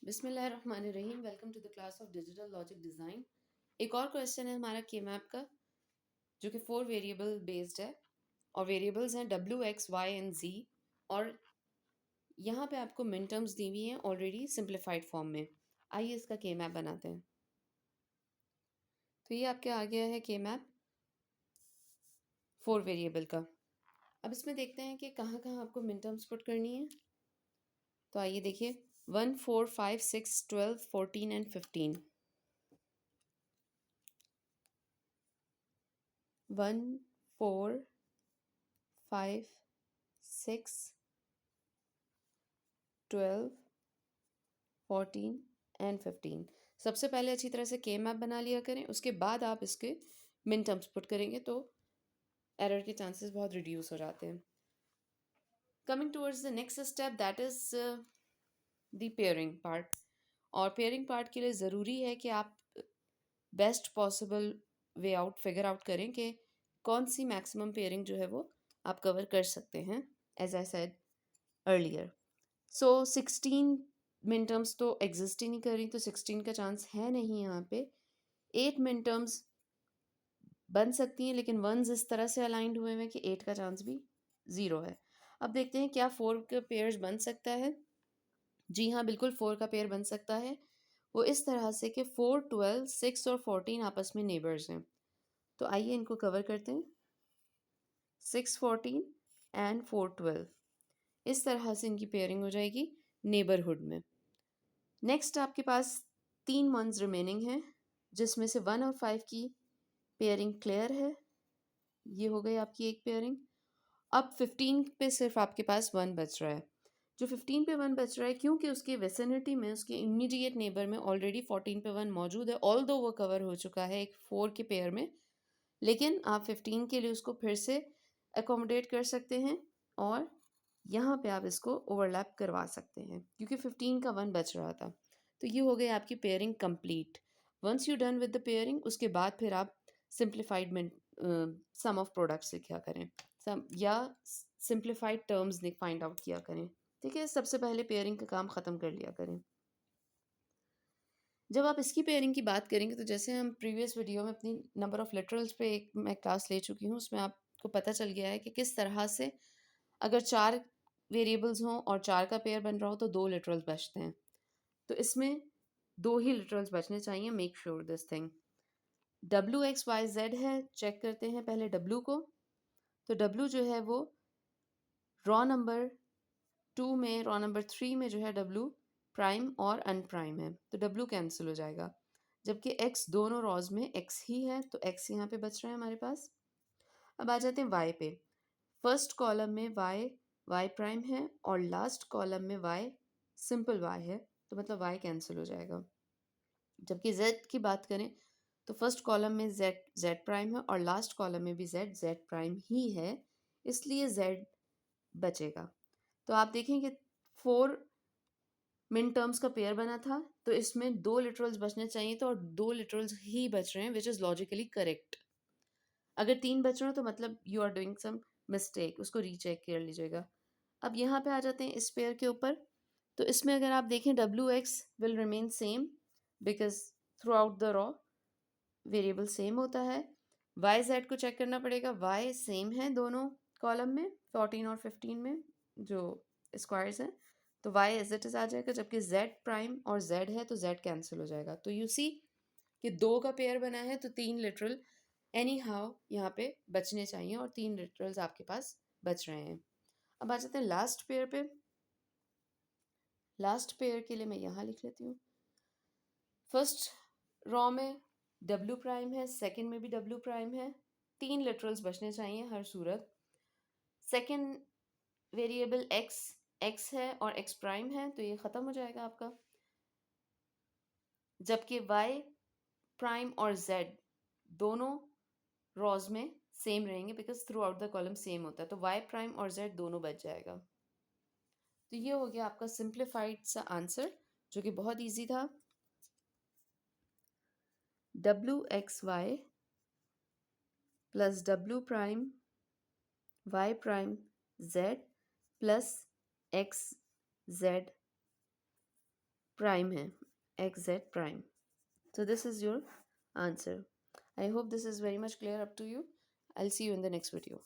बिस्मिल्लाहिर्रहमानिर्रहीम। Welcome to the class of digital logic design. एक और क्वेश्चन है हमारा के मैप का, जो कि 4 वेरिएबल बेस्ड है और वेरिएबल्स हैं डब्ल्यू एक्स वाई एंड जी। और यहाँ पे आपको मिन टर्म्स दी हुई हैं ऑलरेडी सिंप्लीफाइड फॉर्म में। आइए इसका के मैप बनाते हैं। तो ये आपके आ गया है के मैप 4 वेरिएबल का। अब इसमें देखते हैं कि कहाँ कहाँ आपको मिन टर्म्स पुट करनी है। तो आइए देखिए 1 4 5 6 12 14 एंड 15। 1 4 5 6 12 14 एंड 15। सबसे पहले अच्छी तरह से के मैप बना लिया करें, उसके बाद आप इसके मिन टर्म्स पुट करेंगे तो एरर के चांसेस बहुत रिड्यूस हो जाते हैं। Coming towards the next step, that is the pairing part. और पेयरिंग पार्ट के लिए ज़रूरी है कि आप best possible way out figure out करें कि कौन सी मैक्सिमम पेयरिंग जो है वो आप कवर कर सकते हैं, एज आई सेड अर्लियर। सो 16 मिन टर्म्स तो एग्जिस्ट ही नहीं कर रही, तो 16 का चांस है नहीं यहाँ पे। 8 मिन टर्म्स बन सकती हैं, लेकिन वंस इस तरह से अलाइंड हुए हैं कि 8 का चांस भी 0 है। अब देखते हैं क्या 4 का पेयर्स बन सकता है। जी हाँ, बिल्कुल 4 का पेयर बन सकता है। वो इस तरह से कि 4 12 6 और 14 आपस में नेबर्स हैं। तो आइए इनको कवर करते हैं। 6 14 एंड 4 12 इस तरह से इनकी पेयरिंग हो जाएगी नेबरहुड में। नेक्स्ट आपके पास 3 मंथ्स रिमेनिंग हैं, जिसमें से 1 और 5 की पेयरिंग क्लियर है। ये हो गई आपकी एक पेयरिंग। अब 15 पे सिर्फ आपके पास 1 बच रहा है। जो 15 पे 1 बच रहा है, क्योंकि उसकी विसिनिटी में, उसके इमीडिएट नेबर में ऑलरेडी 14 पे 1 मौजूद है, ऑल दो वो कवर हो चुका है एक 4 के पेयर में, लेकिन आप 15 के लिए उसको फिर से अकोमोडेट कर सकते हैं और यहाँ पे आप इसको ओवरलैप करवा सकते हैं, क्योंकि 15 का 1 बच रहा था। तो ये हो गई आपकी pairing complete. Once you done with the pairing, उसके बाद फिर आप सिंप्लीफाइड में सम ऑफ प्रोडक्ट्स लिखा करें, सम या सिंप्लीफाइड टर्म्स फाइंड आउट किया करें। ठीक है, सबसे पहले पेयरिंग का काम ख़त्म कर लिया करें। जब आप इसकी पेयरिंग की बात करेंगे, तो जैसे हम प्रीवियस वीडियो में अपनी नंबर ऑफ़ लिटरल्स पे एक मैं क्लास ले चुकी हूँ, उसमें आपको पता चल गया है कि किस तरह से अगर 4 वेरिएबल्स हों और 4 का पेयर बन रहा हो तो 2 लिटरल्स बचते हैं। तो इसमें 2 ही लिटरल्स बचने चाहिए। Make sure this thing. W X Y Z है, चेक करते हैं पहले डब्ल्यू को। तो डब्ल्यू जो है वो रॉ नंबर 2 में, रॉ नंबर 3 में जो है डब्ल्यू प्राइम और अनप्राइम है, तो डब्ल्यू कैंसिल हो जाएगा। जबकि एक्स दोनों रॉज में एक्स ही है, तो एक्स यहाँ पे बच रहा है हमारे पास। अब आ जाते हैं वाई पे। फर्स्ट कॉलम में वाई वाई प्राइम है और लास्ट कॉलम में वाई सिंपल वाई है, तो मतलब वाई कैंसिल हो जाएगा। जबकि जेड की बात करें तो फर्स्ट कॉलम में जेड जेड प्राइम है और लास्ट कॉलम में भी जेड जेड प्राइम ही है, इसलिए जेड बचेगा। तो आप देखेंगे 4 मिन टर्म्स का पेयर बना था, तो इसमें 2 लिटरल्स बचने चाहिए, तो और 2 लिटरल्स ही बच रहे हैं, विच इज़ लॉजिकली करेक्ट। अगर 3 बच रहे हो तो मतलब you are doing some mistake, उसको रीचेक कर लीजिएगा। अब यहाँ पे आ जाते हैं इस पेयर के ऊपर। तो इसमें अगर आप देखें W x will remain same, because through out the raw variable same होता है। वाई जेड को चेक करना पड़ेगा, वाई सेम है दोनों कॉलम में, 14 और 15 में जो स्क्वायर्स हैं, तो वाई एज इट इज आ जाएगा। जबकि जेड प्राइम और जेड है तो जेड कैंसिल हो जाएगा। तो यू सी कि 2 का पेयर बना है, तो 3 लिटरल एनी हाउ यहाँ पे बचने चाहिए और 3 लिटरल्स आपके पास बच रहे हैं। अब आ जाते हैं लास्ट पेयर पे। लास्ट पेयर के लिए मैं यहाँ लिख लेती हूँ। फर्स्ट रॉ में डब्ल्यू प्राइम है, सेकंड में भी डब्ल्यू प्राइम है, 3 लिटरल्स बचने चाहिए हर सूरत। सेकंड वेरिएबल एक्स एक्स है और एक्स प्राइम है, तो ये ख़त्म हो जाएगा आपका। जबकि वाई प्राइम और जेड दोनों रॉज में सेम रहेंगे, because through out the column same होता है, तो वाई प्राइम और जेड दोनों बच जाएगा। तो ये हो गया आपका सिंप्लीफाइड सा आंसर, जो कि बहुत इजी था। W X Y plus W prime Y prime Z plus X Z prime है, exact prime. So this is your answer. I hope this is very much clear up to you. I'll see you in the next video.